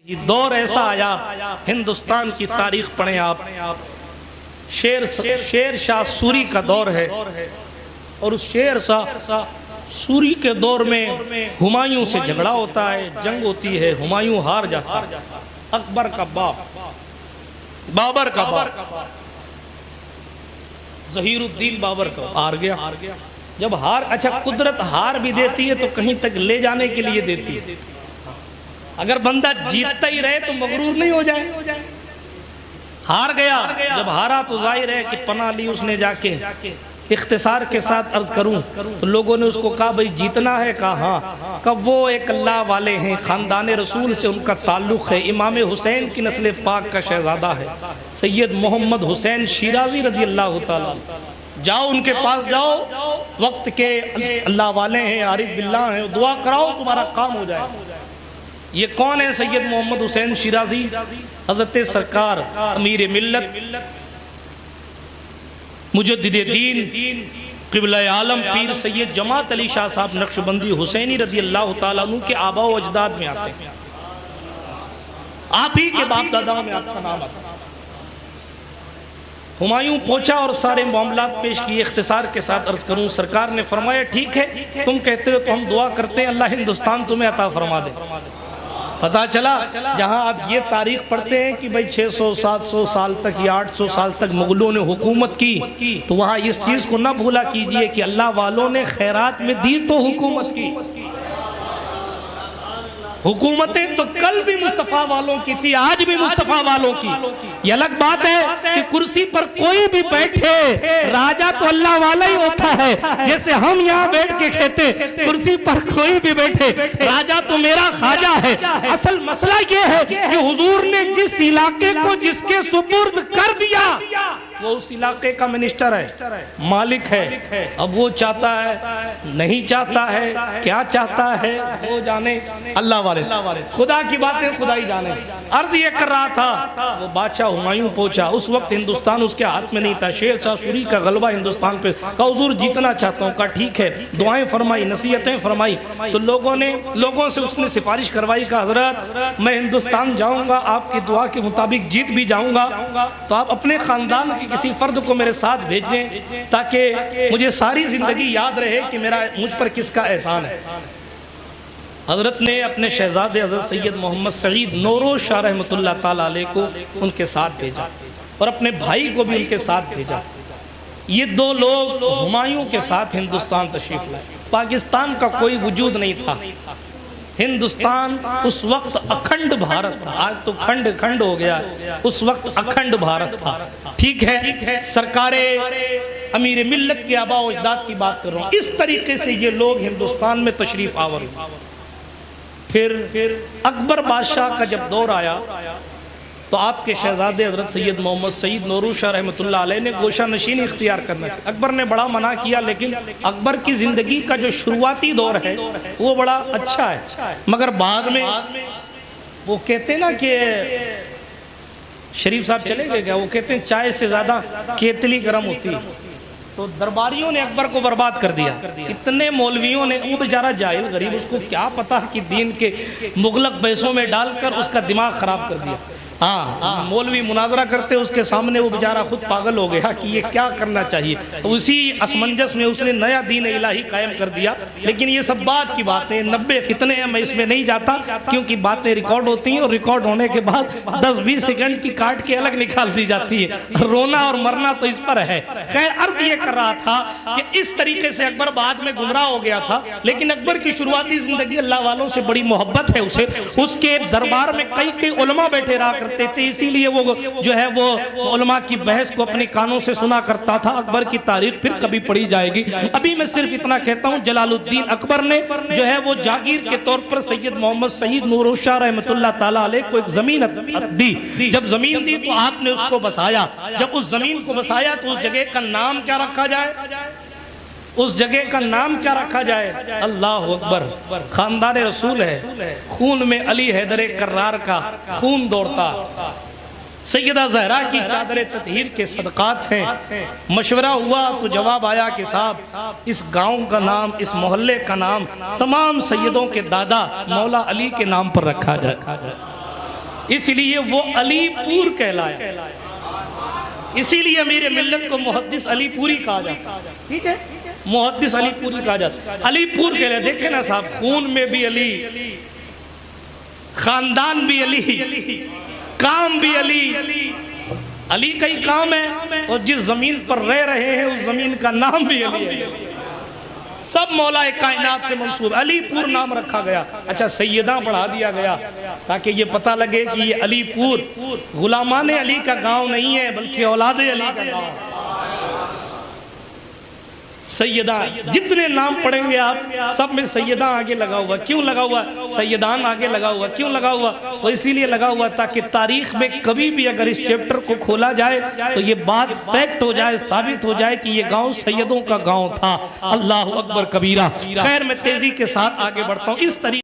ये दौर ऐसा आया, हिंदुस्तान की तारीख पढ़ें आप, शेर शाह सूरी का दौर है और उस शेर शाह सूरी के दौर में हुमायूं से झगड़ा होता है, जंग होती है, हुमायूं हार जाता है। अकबर का बाप, बाबर का बाप, जहीरुद्दीन बाबर का हार गया। जब हार, अच्छा कुदरत हार भी देती है तो कहीं तक ले जाने के लिए देती है। अगर बंदा जीतता ही रहे तो मगरूर नहीं हो जाए। हार गया, जब हारा तो जाहिर है कि पनाह ली उसने जाके। इख्तिसार के साथ अर्ज करूं तो लोगों ने उसको कहा भाई जीतना है, कहा हाँ। कब वो एक अल्लाह वाले हैं, खानदान रसूल से उनका ताल्लुक़ है, इमाम हुसैन की नस्ल पाक का शहजादा है सैयद मोहम्मद हुसैन शिराजी रज़ी अल्लाह ताला। जाओ उनके पास जाओ, वक्त के अल्लाह वाले हैं, आरिफ बिल्लाह हैं, दुआ कराओ तुम्हारा काम हो जाए। ये कौन है? सैयद मोहम्मद हुसैन शिराजी, हज़रत सरकार अमीर मिल्लत मुजद्दिद दीन क़िबला आलम पीर सैयद जमात अली शाह साहब नक्शबंदी हुसैनी रज़ी अल्लाह ताला अन्हु के आबा व अजदाद में आते हैं। आप ही के बाप दादाओं में आपका नाम आता है। हुमायूं पहुंचा और सारे मामलात पेश किए। इख्तिसार के साथ अर्ज करूं, सरकार ने फरमाया ठीक है तुम कहते हो तो हम दुआ करते हैं अल्लाह हिंदुस्तान तुम्हें अता फरमा दे। पता चला जहां आप ये तारीख पढ़ते हैं कि भाई 600 700 साल तक या 800 साल तक मुगलों ने हुकूमत की, तो वहां इस चीज को ना भूला कीजिए कि अल्लाह वालों ने खैरात में दी तो हुकूमत की। हुकूमतें तो कल भी मुस्तफ़ा वालों की थी, आज भी मुस्तफ़ा वालों की। ये अलग बात है कि कुर्सी पर कोई भी बैठे, राजा तो अल्लाह वाला ही होता है। जैसे हम यहाँ बैठ के कहते कुर्सी पर कोई भी बैठे, राजा तो मेरा ख्वाजा है। असल मसला ये है कि हुजूर ने जिस इलाके को जिसके सुपुर्द कर दिया वो उस इलाके का मिनिस्टर है, मालिक है। अब वो चाहता है, नहीं चाहता है, क्या चाहता है वो जाने, अल्लाह वाले, खुदा की बातें खुदा ही जाने। अर्ज ये कर रहा था, वो बादशाह हुमायूं पहुंचा। उस वक्त हिंदुस्तान उसके हाथ में नहीं था, शेर शाह सूरी का गलबा हिंदुस्तान पे। कहा हुजूर जीतना चाहता हूँ, कहा ठीक है। दुआएं फरमाई, नसीहतें फरमाई, तो लोगों से उसने सिफारिश करवाई का हजरत मैं हिंदुस्तान जाऊँगा, आपकी दुआ के मुताबिक जीत भी जाऊँगा, तो आप अपने ख़ानदान के किसी फर्द को मेरे साथ भेजें ताकि मुझे सारी जिंदगी याद रहे कि मुझ पर किसका एहसान है। हजरत ने अपने शहजादे हजरत सैयद मोहम्मद सईद नौरोज शाह रहमतुल्लाह ताला अलैह को उनके साथ भेजा और अपने भाई को भी उनके साथ भेजा। ये दो लोग हुमायूं के साथ हिंदुस्तान तशरीफ लाए। पाकिस्तान का कोई वजूद नहीं था, हिंदुस्तान उस वक्त अखंड भारत था। आज तो खंड खंड हो गया, उस वक्त अखंड भारत था। ठीक है, सरकारे अमीर मिल्लत के आबा व अजदाद की बात कर रहा हूँ। इस तरीके से ये लोग हिंदुस्तान में तशरीफ आवर हुए। फिर अकबर बादशाह का जब दौर आया तो आपके शहजादे हजरत सैयद मोहम्मद सईद नौरोज शाह रहमतुल्लाह अलैह ने गोशा नशीनी इख्तियार करना चाहिए। अकबर ने बड़ा मना किया, लेकिन अकबर की ज़िंदगी का जो शुरुआती दौर है वो बड़ा अच्छा है। मगर बाद में वो कहते ना कि शरीफ साहब चले गए क्या, वो कहते हैं चाय से ज़्यादा केतली गर्म होती है। तो दरबारियों ने अकबर को बर्बाद कर दिया। इतने मौलवियों ने, वो बेचारा जाहिल गरीब, उसको क्या पता कि दीन के मुगलक पैसों में डालकर उसका दिमाग ख़राब कर दिया। हाँ, मौलवी मुनाजरा करते उसके सामने, वो बेचारा खुद पागल हो गया कि ये क्या करना चाहिए। उसी असमंजस में उसने नया दीन इलाही कायम कर दिया। लेकिन ये सब बात की बातें, 90 फितने हैं, मैं इसमें नहीं जाता क्योंकि बातें रिकॉर्ड होती हैं और रिकॉर्ड होने के बाद 10-20 सेकंड की काट के अलग निकाल दी जाती है। रोना और मरना तो इस पर है। खैर, अर्ज ये कर रहा था कि इस तरीके से अकबर बाद में गुमराह हो गया था, लेकिन अकबर की शुरुआती जिंदगी अल्लाह वालों से बड़ी मोहब्बत है उसे। उसके दरबार में कई उलमा बैठे रहा करते थे, इसीलिए वो जो है वो उलमा की बहस को अपने कानों से सुना करता था। अकबर की तारीख फिर कभी पढ़ी जाएगी। अभी मैं सिर्फ इतना कहता हूँ, जलालुद्दीन अकबर ने जो है वो जागीर के तौर पर सैयद मोहम्मद सईद नौरोज शाह रहमतुल्लाह ताला अलैह को एक जमीन दी। जब जमीन दी तो आपने उसको बसाया। जब उस जमीन को बसाया तो उस जगह का नाम क्या रखा जाए? उस जगह का नाम क्या रखा जाए? अल्लाह अकबर। खानदान रसूल है, खून में अली हैदर कर्रार का खून दौड़ता। सैयदा ज़हरा की चादर ततहीर के सदक़ात हैं। मशवरा हुआ तो जवाब आया कि साहब इस गांव का नाम, इस मोहल्ले का नाम तमाम सैयदों के दादा मौला अली के नाम पर रखा जाए। इसलिए वो अलीपुर कहलाया। इसीलिए मेरे मिल्लत को मुहद्दिस अलीपुरी कहा जाता। ठीक है, मुहद्दिस अलीपुरी कहा जाता। अलीपुर कहलाया। देखे ना साहब, खून में भी अली, खानदान भी अली, काम भी अली। अली का ही काम है, और जिस जमीन पर रह रहे हैं उस जमीन का नाम भी अली है। सब मौलाए कायनात से मंसूब, अलीपुर नाम रखा गया। अच्छा, सैयदा बढ़ा दिया गया ताकि ये पता लगे कि ये अलीपुर गुलामान अली का गांव नहीं है, बल्कि औलाद अली का गांव है। सैयदा, जितने नाम पढ़ेंगे आप, सब में सैयदा आगे लगा हुआ। क्यों लगा हुआ? सैयदान आगे लगा हुआ। क्यों लगा हुआ? तो इसीलिए लगा हुआ ताकि तारीख में कभी भी अगर इस चैप्टर को खोला जाए तो ये बात फैक्ट हो जाए, साबित हो जाए कि ये गांव सैयदों का गांव था। अल्लाह अकबर कबीरा। खैर, मैं तेजी के साथ आगे बढ़ता हूँ। इस तरीके